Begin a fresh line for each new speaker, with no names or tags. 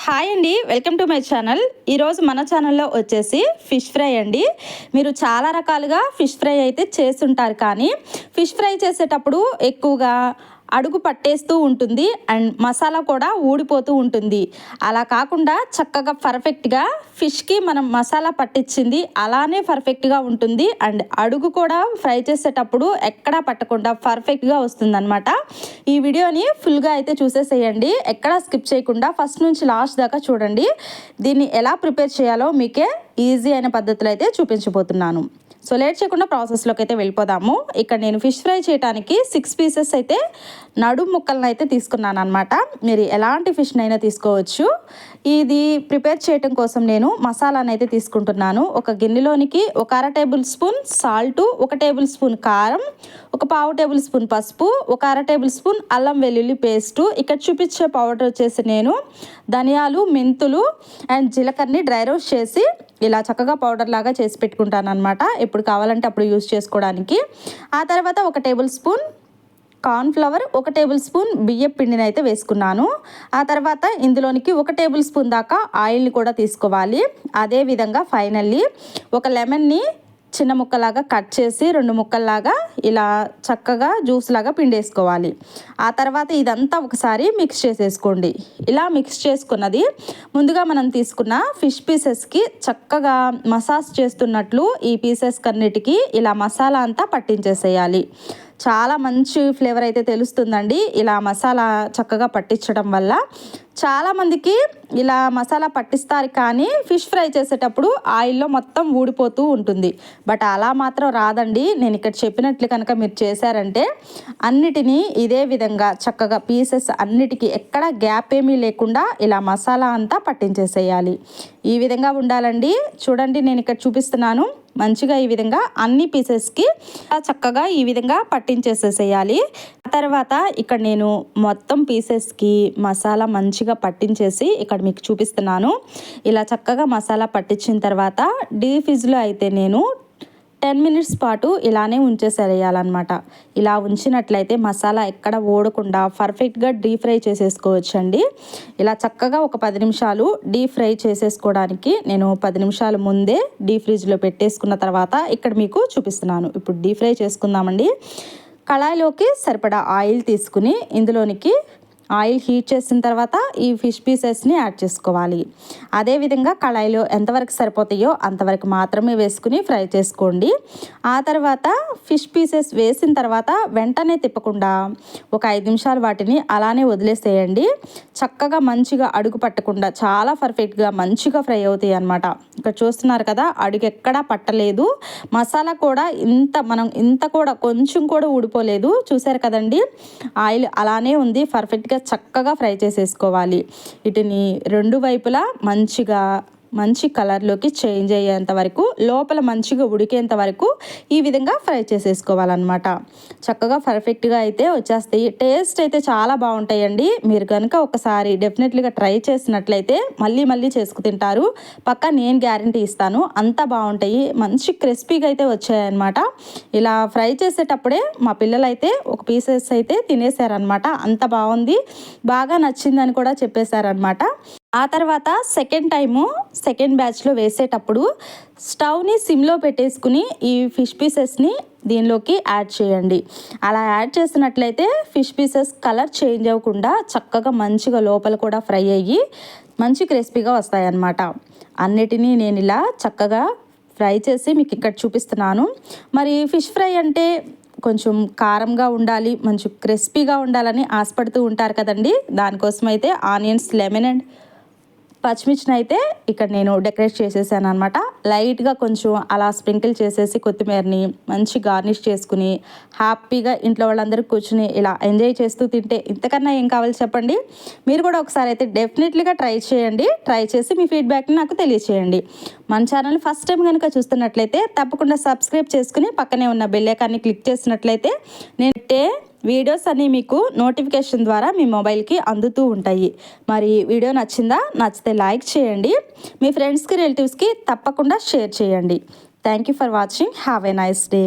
Hi అండి, welcome to my channel. ఈరోజు మన ఛానల్లో వచ్చేసి ఫిష్ ఫ్రై అండి. మీరు చాలా రకాలుగా ఫిష్ ఫ్రై అయితే చేస్తుంటారు, కానీ ఫిష్ ఫ్రై చేసేటప్పుడు ఎక్కువగా అడుగు పట్టేస్తూ ఉంటుంది అండ్ మసాలా కూడా ఊడిపోతూ ఉంటుంది. అలా కాకుండా చక్కగా పర్ఫెక్ట్గా ఫిష్కి మనం మసాలా పట్టించింది అలానే పర్ఫెక్ట్గా ఉంటుంది అండ్ అడుగు కూడా ఫ్రై చేసేటప్పుడు ఎక్కడా పట్టకుండా పర్ఫెక్ట్గా వస్తుందన్నమాట. ఈ వీడియోని ఫుల్గా అయితే చూసేసేయండి, ఎక్కడా స్కిప్ చేయకుండా ఫస్ట్ నుంచి లాస్ట్ దాకా చూడండి. దీన్ని ఎలా ప్రిపేర్ చేయాలో మీకే ఈజీ అయిన పద్ధతిలో అయితే చూపించబోతున్నాను. సో లేట్ చేయకుండా ప్రాసెస్లోకి అయితే వెళ్ళిపోదాము. ఇక్కడ నేను ఫిష్ ఫ్రై చేయడానికి 6 పీసెస్ అయితే నడుము ముక్కలను అయితే తీసుకున్నాను అనమాట. మీరు ఎలాంటి ఫిష్నైనా తీసుకోవచ్చు. ఇది ప్రిపేర్ చేయడం కోసం నేను మసాలాను అయితే తీసుకుంటున్నాను. ఒక గిన్నెలోనికి ఒక 1/2 table spoon salt, 1 table spoon కారం, 1/4 టేబుల్ స్పూన్ పసుపు, 1/2 టేబుల్ స్పూన్ అల్లం వెల్లుల్లి పేస్టు. ఇక్కడ చూపించే పౌడర్ వచ్చేసి నేను ధనియాలు, మెంతులు అండ్ జీలకర్రని డ్రై రోస్ట్ చేసి ఇలా చక్కగా పౌడర్ లాగా చేసి పెట్టుకుంటాను అనమాట. ఎప్పుడు కావాలంటే అప్పుడు యూజ్ చేసుకోవడానికి. ఆ తర్వాత 1 table spoon cornflour, 1 table spoon బియ్యం పిండిని అయితే వేసుకున్నాను. ఆ తర్వాత ఇందులోనికి 1 టేబుల్ స్పూన్ దాకా ఆయిల్ని కూడా తీసుకోవాలి. అదేవిధంగా ఫైనల్లీ ఒక లెమన్ని చిన్న ముక్కలాగా కట్ చేసి 2 ముక్కల్లాగా ఇలా చక్కగా జ్యూస్ లాగా పిండేసుకోవాలి. ఆ తర్వాత ఇదంతా ఒకసారి మిక్స్ చేసేసుకోండి. ఇలా మిక్స్ చేసుకున్నది ముందుగా మనం తీసుకున్న ఫిష్ పీసెస్కి చక్కగా మసాజ్ చేస్తున్నట్లు ఈ పీసెస్ కన్నిటికి ఇలా మసాలా అంతా పట్టించేసేయాలి. చాలా మంచి ఫ్లేవర్ అయితే తెలుస్తుందండి ఇలా మసాలా చక్కగా పట్టించడం వల్ల. చాలామందికి ఇలా మసాలా పట్టిస్తారు, కానీ ఫిష్ ఫ్రై చేసేటప్పుడు ఆయిల్లో మొత్తం ఊడిపోతూ ఉంటుంది. బట్ అలా మాత్రం రాదండి. నేను ఇక్కడ చెప్పినట్లు కనుక మీరు చేశారంటే అన్నిటినీ ఇదే విధంగా చక్కగా పీసెస్ అన్నిటికీ ఎక్కడ గ్యాప్ ఏమీ లేకుండా ఇలా మసాలా అంతా పట్టించేసేయాలి. ఈ విధంగా ఉండాలండి. చూడండి, నేను ఇక్కడ చూపిస్తున్నాను. మంచిగా ఈ విధంగా అన్ని పీసెస్కి చక్కగా ఈ విధంగా పట్టించేసేసేయాలి. ఆ తర్వాత ఇక్కడ నేను మొత్తం పీసెస్కి మసాలా మంచిగా పట్టించేసి ఇక్కడ మీకు చూపిస్తున్నాను. ఇలా చక్కగా మసాలా పట్టించిన తర్వాత డీప్ ఫ్రిడ్జ్లో అయితే నేను 10 మినిట్స్ పాటు ఇలానే ఉంచేసేయాలన్నమాట. ఇలా ఉంచినట్లయితే మసాలా ఎక్కడ ఓడకుండా పర్ఫెక్ట్గా డీప్ ఫ్రై చేసేసుకోవచ్చండి. ఇలా చక్కగా ఒక 10 నిమిషాలు డీప్ ఫ్రై చేసేసుకోవడానికి నేను 10 నిమిషాల ముందే డీప్ ఫ్రిడ్జ్లో పెట్టేసుకున్న తర్వాత ఇక్కడ మీకు చూపిస్తున్నాను. ఇప్పుడు డీప్ ఫ్రై చేసుకుందామండి. కళాయిలోకి సరిపడా ఆయిల్ తీసుకుని ఇందులోనికి ఆయిల్ హీట్ చేసిన తర్వాత ఈ ఫిష్ పీసెస్ని యాడ్ చేసుకోవాలి. అదేవిధంగా కళాయిలో ఎంతవరకు సరిపోతాయో అంతవరకు మాత్రమే వేసుకుని ఫ్రై చేసుకోండి. ఆ తర్వాత ఫిష్ పీసెస్ వేసిన తర్వాత వెంటనే తిప్పకుండా ఒక 5 నిమిషాలు వాటిని అలానే వదిలేసేయండి. చక్కగా మంచిగా అడుగు పట్టకుండా చాలా పర్ఫెక్ట్గా మంచిగా ఫ్రై అవుతాయి అన్నమాట. ఇక్కడ చూస్తున్నారు కదా, అడుగు ఎక్కడా పట్టలేదు. మసాలా కూడా ఇంత కూడా కొంచెం కూడా ఊడిపోలేదు. చూసారు కదండి, ఆయిల్ అలానే ఉంది. పర్ఫెక్ట్గా చక్కగా ఫ్రై చేసేసుకోవాలి. వీటిని 2 వైపులా మంచి కలర్లోకి చేంజ్ అయ్యేంత వరకు, లోపల మంచిగా ఉడికేంత వరకు ఈ విధంగా ఫ్రై చేసేసుకోవాలన్నమాట. చక్కగా పర్ఫెక్ట్గా అయితే వచ్చేస్తాయి. టేస్ట్ అయితే చాలా బాగుంటాయండి. మీరు కనుక ఒకసారి డెఫినెట్లీగా ట్రై చేసినట్లయితే మళ్ళీ చేసుకు తింటారు. పక్కా నేను గ్యారంటీ ఇస్తాను. అంత బాగుంటాయి. మంచి క్రిస్పీగా అయితే వచ్చాయన్నమాట. ఇలా ఫ్రై చేసేటప్పుడే మా పిల్లలు అయితే ఒక పీసెస్ అయితే తినేసారనమాట. అంత బాగుంది, బాగా నచ్చిందని కూడా చెప్పేశారనమాట. ఆ తర్వాత సెకండ్ బ్యాచ్లో వేసేటప్పుడు స్టవ్ని సిమ్లో పెట్టేసుకుని ఈ ఫిష్ పీసెస్ని దీనిలోకి యాడ్ చేయండి. అలా యాడ్ చేసినట్లయితే ఫిష్ పీసెస్ కలర్ చేంజ్ అవ్వకుండా చక్కగా మంచిగా లోపల కూడా ఫ్రై అయ్యి మంచి క్రిస్పీగా వస్తాయన్నమాట. అన్నిటినీ నేను ఇలా చక్కగా ఫ్రై చేసి మీకు ఇక్కడ చూపిస్తున్నాను. మరి ఫిష్ ఫ్రై అంటే కొంచెం కారంగా ఉండాలి, మంచి క్రిస్పీగా ఉండాలని ఆశపడుతూ ఉంటారు కదండి. దానికోసం అయితే ఆనియన్స్, లెమన్ అండ్ పచ్చిమిర్చిని అయితే ఇక్కడ నేను డెకరేట్ చేసేసాను అనమాట. లైట్గా కొంచెం అలా స్ప్రింకిల్ చేసేసి కొత్తిమీరని మంచి గార్నిష్ చేసుకుని హ్యాపీగా ఇంట్లో వాళ్ళందరూ కూర్చుని ఇలా ఎంజాయ్ చేస్తూ తింటే ఇంతకన్నా ఏం కావాలి చెప్పండి. మీరు కూడా ఒకసారి అయితే డెఫినెట్లీగా ట్రై చేయండి. ట్రై చేసి మీ ఫీడ్బ్యాక్ని నాకు తెలియచేయండి. మన ఛానల్ ఫస్ట్ టైం కనుక చూస్తున్నట్లయితే తప్పకుండా సబ్స్క్రైబ్ చేసుకుని పక్కనే ఉన్న బెల్ ఐకాన్ని క్లిక్ చేసినట్లయితే నేను వీడియోస్ అన్నీ మీకు నోటిఫికేషన్ ద్వారా మీ మొబైల్కి అందుతూ ఉంటాయి. మరి వీడియో నచ్చితే లైక్ చేయండి. మీ ఫ్రెండ్స్కి, రిలేటివ్స్కి తప్పకుండా షేర్ చేయండి. Thank you for watching. Have a nice day.